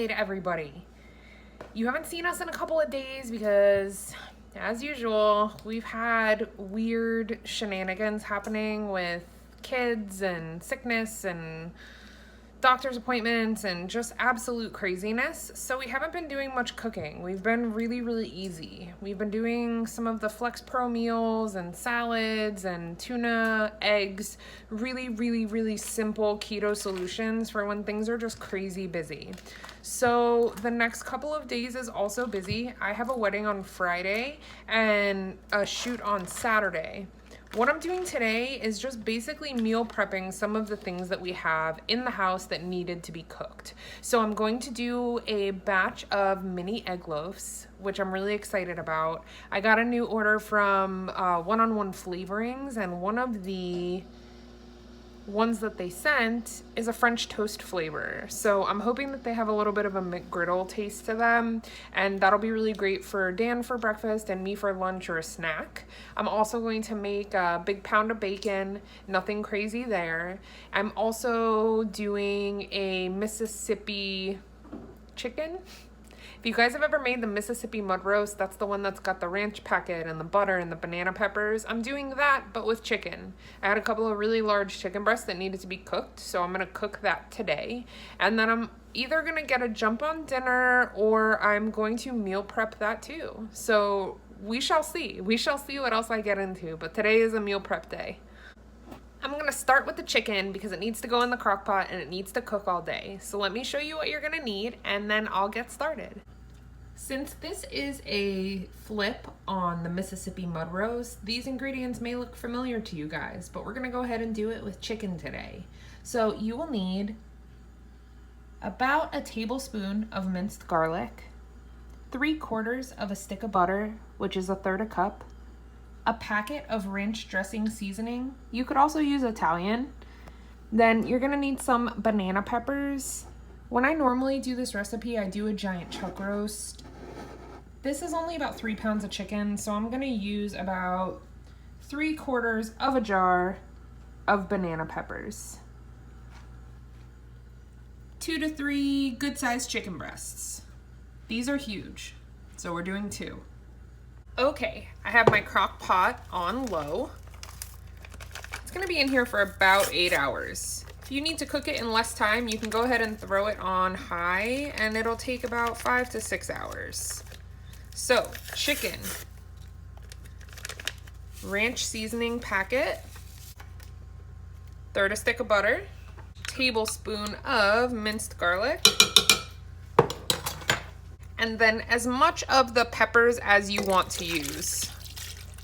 Wednesday to everybody. You haven't seen us in a couple of days because, as usual, we've had weird shenanigans happening with kids and sickness and doctor's appointments and just absolute craziness. So we haven't been doing much cooking. We've been really easy. We've been doing some of the Flex Pro meals and salads and tuna, eggs, really simple keto solutions for when things are just crazy busy. So the next couple of days is also busy. I have a wedding on Friday and a shoot on Saturday. What I'm doing today is just basically meal prepping some of the things that we have in the house that needed to be cooked. So I'm going to do a batch of mini egg loaves, which I'm really excited about. I got a new order from One-on-One Flavorings, and one of the ones that they sent is a French toast flavor. So I'm hoping that they have a little bit of a McGriddle taste to them, and that'll be really great for Dan for breakfast and me for lunch or a snack. I'm also going to make a big pound of bacon, nothing crazy there. I'm also doing a Mississippi chicken. If you guys have ever made the Mississippi mud roast, that's the one that's got the ranch packet and the butter and the banana peppers. I'm doing that, but with chicken. I had a couple of really large chicken breasts that needed to be cooked, so I'm gonna cook that today. And then I'm either gonna get a jump on dinner or I'm going to meal prep that too. So we shall see. We shall see what else I get into, but today is a meal prep day. I'm gonna start with the chicken because it needs to go in the crock pot and it needs to cook all day. So let me show you what you're gonna need and then I'll get started. Since this is a flip on the Mississippi mud roast, these ingredients may look familiar to you guys, but we're gonna go ahead and do it with chicken today. So you will need about a tablespoon of minced garlic, 3/4 of a stick of butter, which is 1/3 cup, a packet of ranch dressing seasoning. You could also use Italian. Then you're gonna need some banana peppers. When I normally do this recipe, I do a giant chuck roast. This is only about 3 pounds of chicken, so I'm gonna use about 3/4 of a jar of banana peppers. 2 to 3 good-sized chicken breasts. These are huge, so we're doing 2. Okay, I have my crock pot on low. It's gonna be in here for about 8 hours. If you need to cook it in less time, you can go ahead and throw it on high and it'll take about 5 to 6 hours. So, chicken, ranch seasoning packet, 1/3 stick of butter, tablespoon of minced garlic, and then as much of the peppers as you want to use.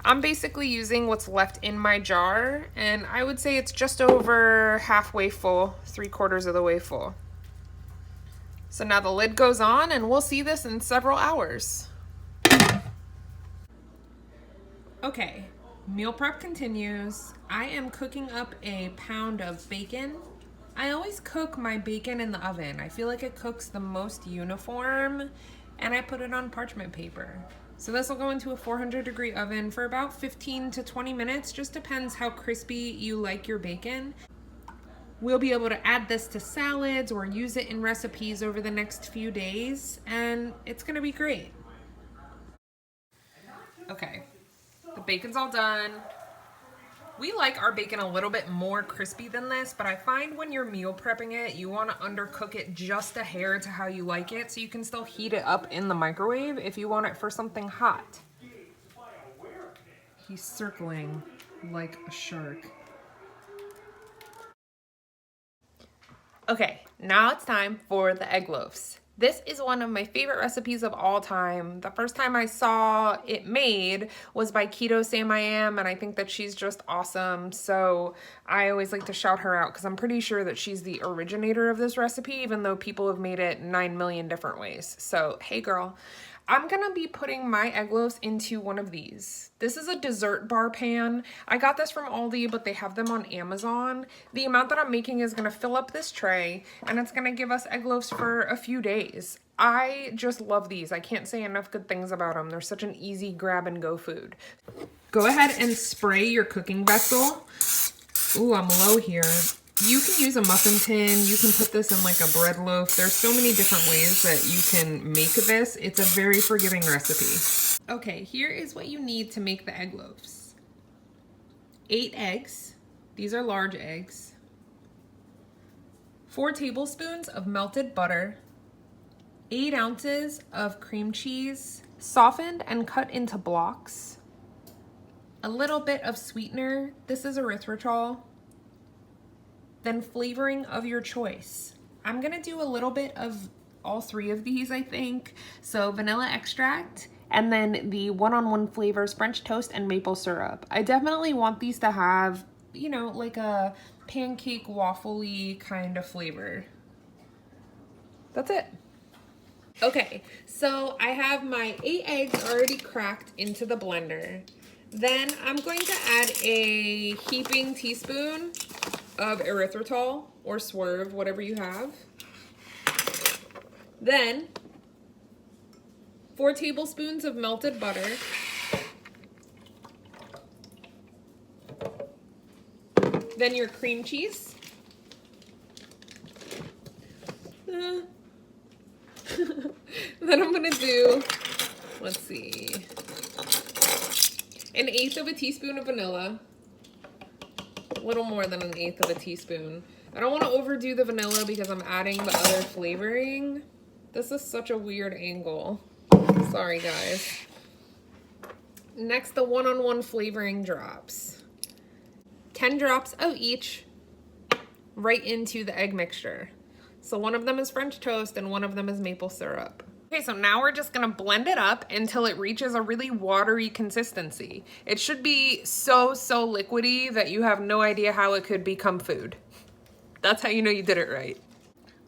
I'm basically using what's left in my jar, and I would say it's just over halfway full, 3/4 of the way full. So now the lid goes on and we'll see this in several hours. Okay, meal prep continues. I am cooking up a pound of bacon. I always cook my bacon in the oven. I feel like it cooks the most uniform, and I put it on parchment paper. So this will go into a 400-degree oven for about 15 to 20 minutes, just depends how crispy you like your bacon. We'll be able to add this to salads or use it in recipes over the next few days, and it's gonna be great. Okay, the bacon's all done. We like our bacon a little bit more crispy than this, but I find when you're meal prepping it, you want to undercook it just a hair to how you like it, so you can still heat it up in the microwave if you want it for something hot. He's circling like a shark. Okay, now it's time for the egg loaves. This is one of my favorite recipes of all time. The first time I saw it made was by Keto Sam I Am, and I think that she's just awesome. So I always like to shout her out because I'm pretty sure that she's the originator of this recipe, even though people have made it 9 million different ways. So, hey girl. I'm gonna be putting my egg loaves into one of these. This is a dessert bar pan. I got this from Aldi, but they have them on Amazon. The amount that I'm making is gonna fill up this tray, and it's gonna give us egg loaves for a few days. I just love these. I can't say enough good things about them. They're such an easy grab and go food. Go ahead and spray your cooking vessel. Ooh, I'm low here. You can use a muffin tin. You can put this in like a bread loaf. There's so many different ways that you can make this. It's a very forgiving recipe. Okay, here is what you need to make the egg loaves. 8 eggs. These are large eggs. 4 tablespoons of melted butter. 8 ounces of cream cheese, softened and cut into blocks. A little bit of sweetener. This is erythritol. Then flavoring of your choice. I'm gonna do a little bit of all 3 of these, I think. So vanilla extract, and then the one-on-one flavors, French toast and maple syrup. I definitely want these to have, you know, like a pancake waffle-y kind of flavor. That's it. Okay, so I have my 8 eggs already cracked into the blender. Then I'm going to add a heaping teaspoon of erythritol or swerve, whatever you have. Then 4 tablespoons of melted butter. Then your cream cheese. Then I'm gonna do, let's see, 1/8 of a teaspoon of vanilla. A little more than 1/8 of a teaspoon. I don't want to overdo the vanilla because I'm adding the other flavoring. This is such a weird angle. Sorry, guys. Next, the one-on-one flavoring drops. 10 drops of each right into the egg mixture. So one of them is French toast and one of them is maple syrup. Okay, so now we're just gonna blend it up until it reaches a really watery consistency. It should be so liquidy that you have no idea how it could become food. That's how you know you did it right.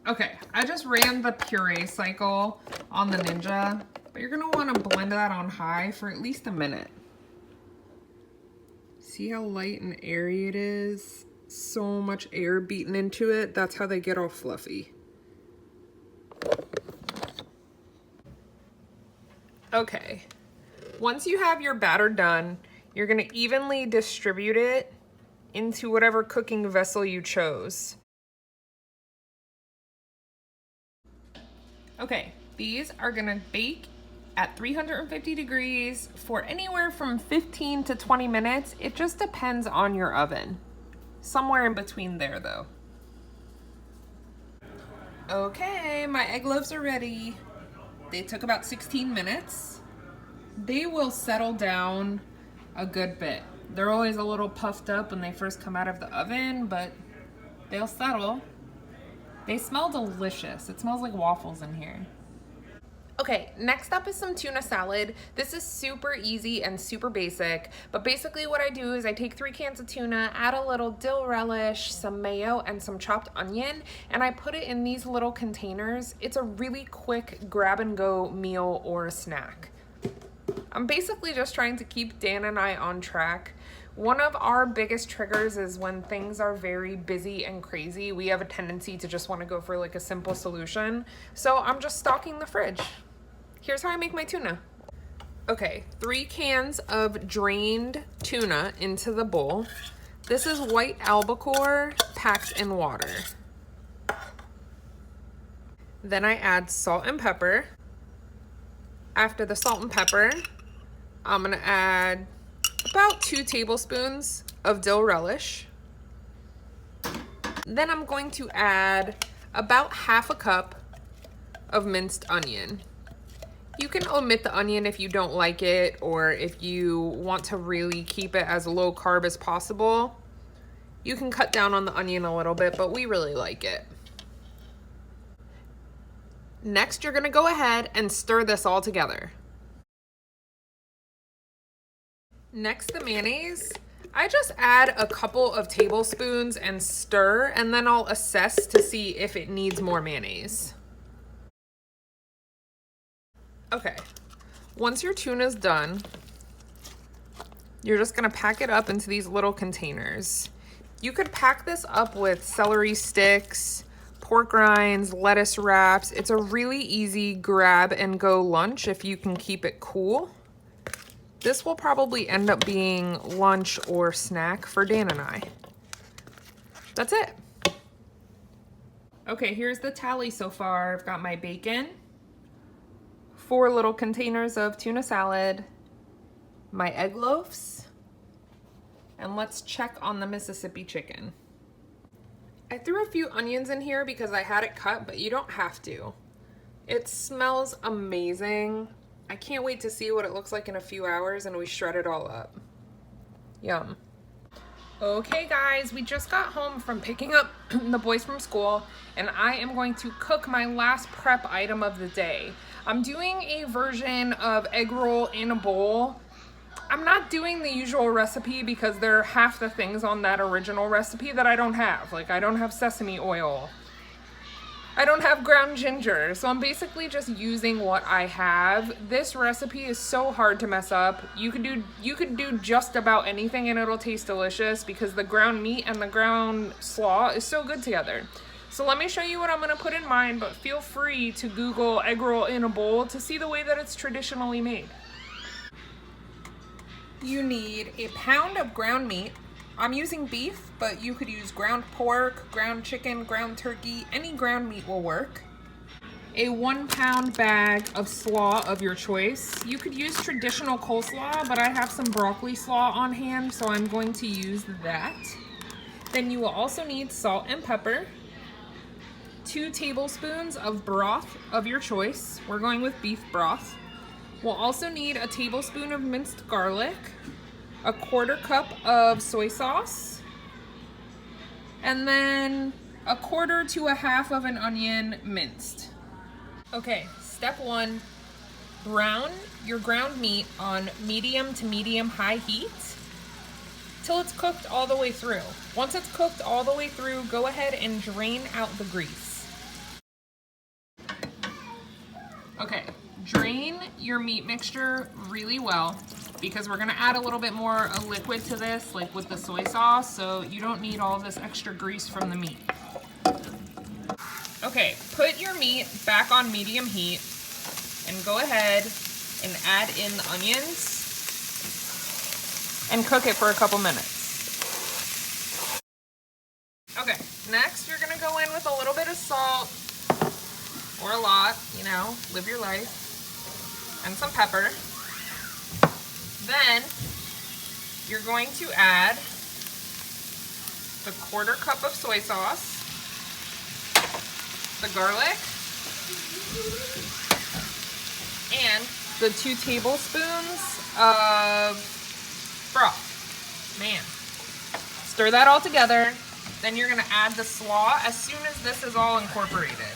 Okay, I just ran the puree cycle on the Ninja, but you're gonna wanna blend that on high for at least a minute. See how light and airy it is? So much air beaten into it. That's how they get all fluffy. Okay, once you have your batter done, you're gonna evenly distribute it into whatever cooking vessel you chose. Okay, these are gonna bake at 350 degrees for anywhere from 15 to 20 minutes. It just depends on your oven. Somewhere in between there though. Okay, my egg loaves are ready. They took about 16 minutes. They will settle down a good bit. They're always a little puffed up when they first come out of the oven, but they'll settle. They smell delicious. It smells like waffles in here. Okay, next up is some tuna salad. This is super easy and super basic, but basically what I do is I take 3 cans of tuna, add a little dill relish, some mayo, and some chopped onion, and I put it in these little containers. It's a really quick grab-and-go meal or a snack. I'm basically just trying to keep Dan and I on track. One of our biggest triggers is when things are very busy and crazy, we have a tendency to just want to go for like a simple solution. So I'm just stocking the fridge. Here's how I make my tuna. Okay, 3 cans of drained tuna into the bowl. This is white albacore packed in water. Then I add salt and pepper. After the salt and pepper, I'm gonna add about 2 tablespoons of dill relish. Then I'm going to add about 1/2 cup of minced onion. You can omit the onion if you don't like it, or if you want to really keep it as low carb as possible. You can cut down on the onion a little bit, but we really like it. Next, you're gonna go ahead and stir this all together. Next, the mayonnaise. I just add a couple of tablespoons and stir, and then I'll assess to see if it needs more mayonnaise. Okay, once your tuna's done, you're just gonna pack it up into these little containers. You could pack this up with celery sticks, pork rinds, lettuce wraps. It's a really easy grab and go lunch if you can keep it cool. This will probably end up being lunch or snack for Dan and I. That's it. Okay, here's the tally so far. I've got my bacon, 4 little containers of tuna salad, my egg loaves, and let's check on the Mississippi chicken. I threw a few onions in here because I had it cut, but you don't have to. It smells amazing. I can't wait to see what it looks like in a few hours and we shred it all up. Yum. Okay guys, we just got home from picking up the boys from school and I am going to cook my last prep item of the day. I'm doing a version of egg roll in a bowl. I'm not doing the usual recipe because there are half the things on that original recipe that I don't have. Like I don't have sesame oil. I don't have ground ginger, so I'm basically just using what I have. This recipe is so hard to mess up. You could do just about anything and it'll taste delicious because the ground meat and the ground slaw is so good together. So let me show you what I'm gonna put in mine, but feel free to Google egg roll in a bowl to see the way that it's traditionally made. You need a pound of ground meat. I'm using beef, but you could use ground pork, ground chicken, ground turkey, any ground meat will work. A 1 pound bag of slaw of your choice. You could use traditional coleslaw, but I have some broccoli slaw on hand, so I'm going to use that. Then you will also need salt and pepper, 2 tablespoons of broth of your choice. We're going with beef broth. We'll also need a tablespoon of minced garlic, a 1/4 cup of soy sauce, and then 1/4 to 1/2 of an onion minced. Okay, step 1, brown your ground meat on medium to medium high heat till it's cooked all the way through. Once it's cooked all the way through, go ahead and drain out the grease. Okay, drain your meat mixture really well because we're gonna add a little bit more liquid to this, like with the soy sauce, so you don't need all this extra grease from the meat. Okay, put your meat back on medium heat and go ahead and add in the onions and cook it for a couple minutes. Okay, next you're gonna go in with a little bit of salt, or a lot, you know, live your life, and some pepper. Then you're going to add the 1/4 cup of soy sauce, the garlic, and the 2 tablespoons of broth. Man. Stir that all together. Then you're gonna add the slaw as soon as this is all incorporated.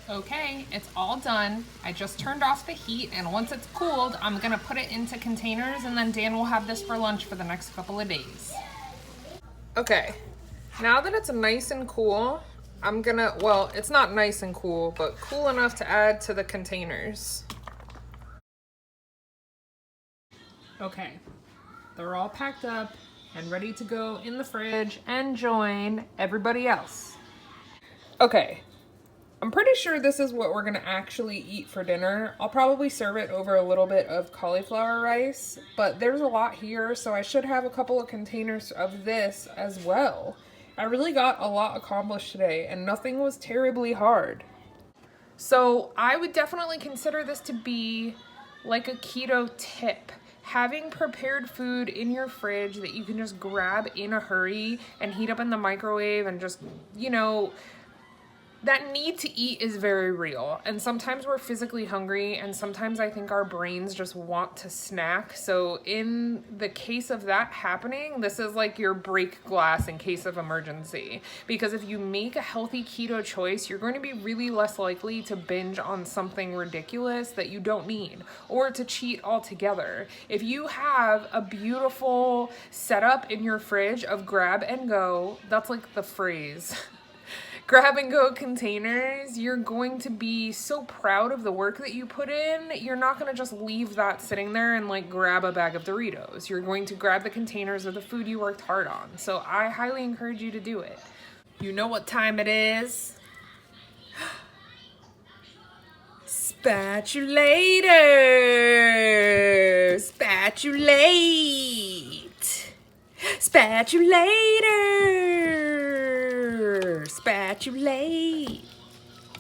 Okay, it's all done. I just turned off the heat, and once it's cooled, I'm gonna put it into containers, and then Dan will have this for lunch for the next couple of days. Okay, now that it's nice and cool, I'm gonna, well, it's not nice and cool, but cool enough to add to the containers. Okay, they're all packed up and ready to go in the fridge and join everybody else. Okay. I'm pretty sure this is what we're gonna actually eat for dinner. I'll probably serve it over a little bit of cauliflower rice, but there's a lot here, so I should have a couple of containers of this as well. I really got a lot accomplished today, and nothing was terribly hard. So I would definitely consider this to be like a keto tip. Having prepared food in your fridge that you can just grab in a hurry and heat up in the microwave and just, you know, that need to eat is very real, and sometimes we're physically hungry, and sometimes I think our brains just want to snack. So in the case of that happening, this is like your break glass in case of emergency, because if you make a healthy keto choice, you're going to be really less likely to binge on something ridiculous that you don't need, or to cheat altogether. If you have a beautiful setup in your fridge of grab and go, that's like the phrase, grab and go containers, you're going to be so proud of the work that you put in. You're not going to just leave that sitting there and like grab a bag of Doritos. You're going to grab the containers of the food you worked hard on. So I highly encourage you to do it. You know what time it is? Spatulator! Spatulate! Spatulator! Spatulate.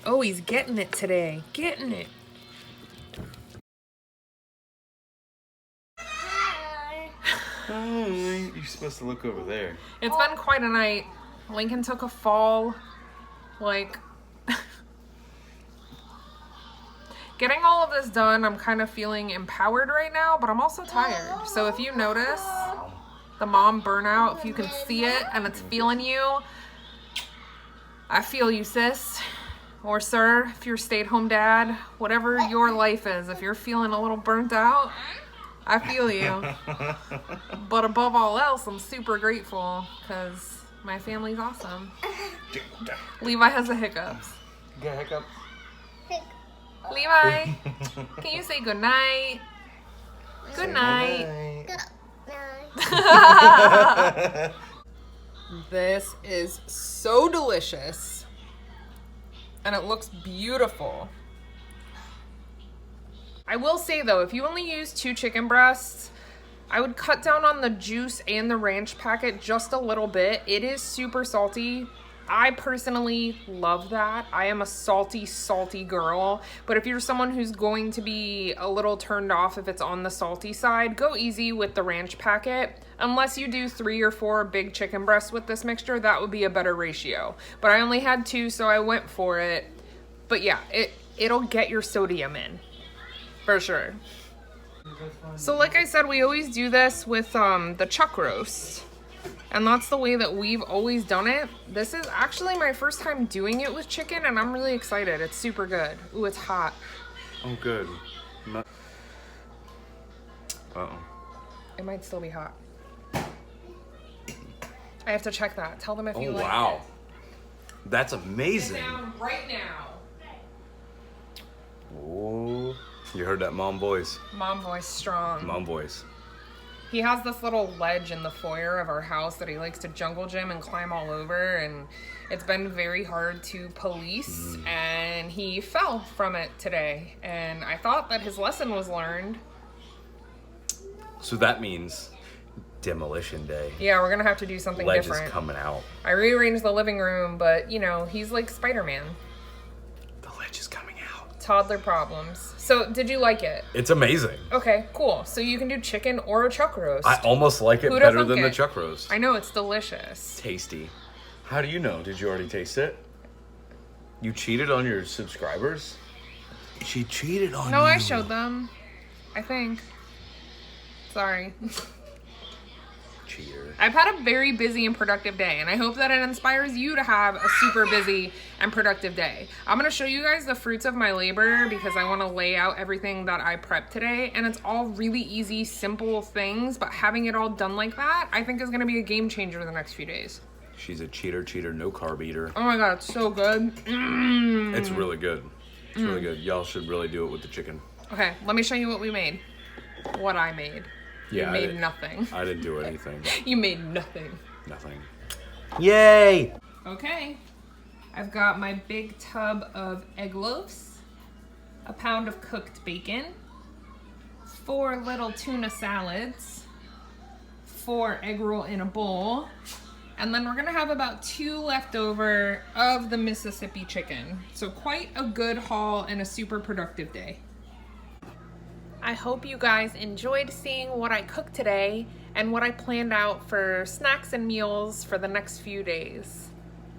Oh, he's getting it today. Getting it. Hi. You're supposed to look over there. It's been quite a night. Lincoln took a fall. Like, getting all of this done, I'm kind of feeling empowered right now, but I'm also tired. So if you notice the mom burnout, if you can see it and it's feeling you, I feel you, sis. Or sir, if you're a stay-at-home dad, whatever your life is, if you're feeling a little burnt out, I feel you. But above all else, I'm super grateful because my family's awesome. Levi has the hiccups. You got hiccups? Levi, can you say good night? Good night. This is so delicious. And it looks beautiful. I will say though, if you only use 2 chicken breasts, I would cut down on the juice and the ranch packet just a little bit. It is super salty. I personally love that. I am a salty, salty girl. But if you're someone who's going to be a little turned off if it's on the salty side, go easy with the ranch packet. Unless you do 3 or 4 big chicken breasts with this mixture, that would be a better ratio. But I only had 2, so I went for it. But yeah, it'll get your sodium in, for sure. So like I said, we always do this with the chuck roast. And that's the way that we've always done it. This is actually my first time doing it with chicken, and I'm really excited. It's super good. Ooh, it's hot. Oh, good. Uh-oh. It might still be hot. I have to check that. Tell them if you like it. Oh, wow. That's amazing. Sit down right now. Oh, you heard that, mom voice. Mom voice strong. Mom voice. He has this little ledge in the foyer of our house that he likes to jungle gym and climb all over, and it's been very hard to police, and he fell from it today, and I thought that his lesson was learned. So that means demolition day. Yeah, we're gonna have to do something Ledge different. is coming out. I rearranged the living room, but you know, he's like Spider-Man. The ledge is coming out. Toddler problems. So, did you like it? It's amazing. Okay, cool. So you can do chicken or a chuck roast. I almost like it Who'da better thunk than the it? chuck roast. I know, it's delicious. Tasty. How do you know? Did you already taste it? You cheated on your subscribers? She cheated on you. No, I showed them. I think. Sorry. Cheater. I've had a very busy and productive day, and I hope that it inspires you to have a super busy and productive day. I'm going to show you guys the fruits of my labor because I want to lay out everything that I prepped today, and it's all really easy, simple things, but having it all done like that, I think is going to be a game changer the next few days. She's a cheater, no carb eater. Oh my god, it's so good. It's really good. It's really good. Y'all should really do it with the chicken. Okay, let me show you what we made. What I made. Yeah, You made nothing. I didn't do anything. You made nothing. Nothing. Yay! Okay, I've got my big tub of egg loaves, a pound of cooked bacon, 4 little tuna salads, 4 egg roll in a bowl, and then we're gonna have about 2 left over of the Mississippi chicken. So quite a good haul and a super productive day. I hope you guys enjoyed seeing what I cooked today and what I planned out for snacks and meals for the next few days.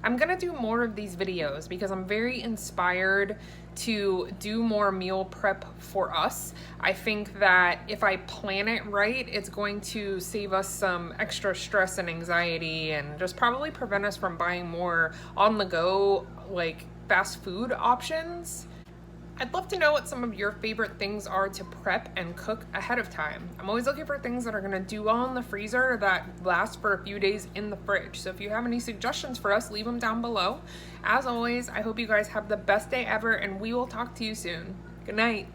I'm gonna do more of these videos because I'm very inspired to do more meal prep for us. I think that if I plan it right, it's going to save us some extra stress and anxiety and just probably prevent us from buying more on the go, like fast food options. I'd love to know what some of your favorite things are to prep and cook ahead of time. I'm always looking for things that are gonna do well in the freezer that last for a few days in the fridge. So if you have any suggestions for us, leave them down below. As always, I hope you guys have the best day ever and we will talk to you soon. Good night.